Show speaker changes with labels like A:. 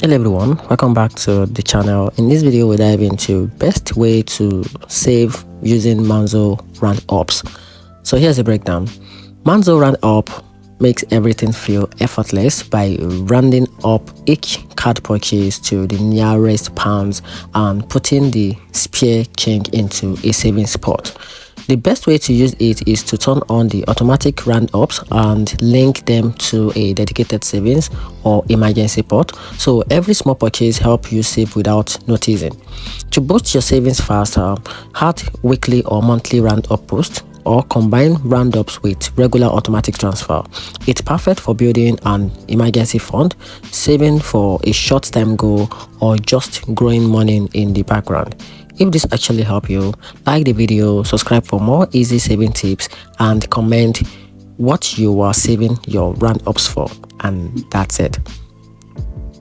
A: Hello everyone, welcome back to the channel. In this video we dive into best way to save using Monzo Roundups. So here's a breakdown. Monzo Roundup makes everything feel effortless by rounding up each card purchase to the nearest pounds and putting the spare change into a savings pot. The best way to use it is to turn on the automatic roundups and link them to a dedicated savings or emergency pot, so every small purchase helps you save without noticing. To boost your savings faster, add weekly or monthly roundup posts or combine roundups with regular automatic transfer. It's perfect for building an emergency fund, saving for a short-term goal, or just growing money in the background. If this actually helped you, like the video, subscribe for more easy saving tips, and comment what you are saving your roundups for. And that's it.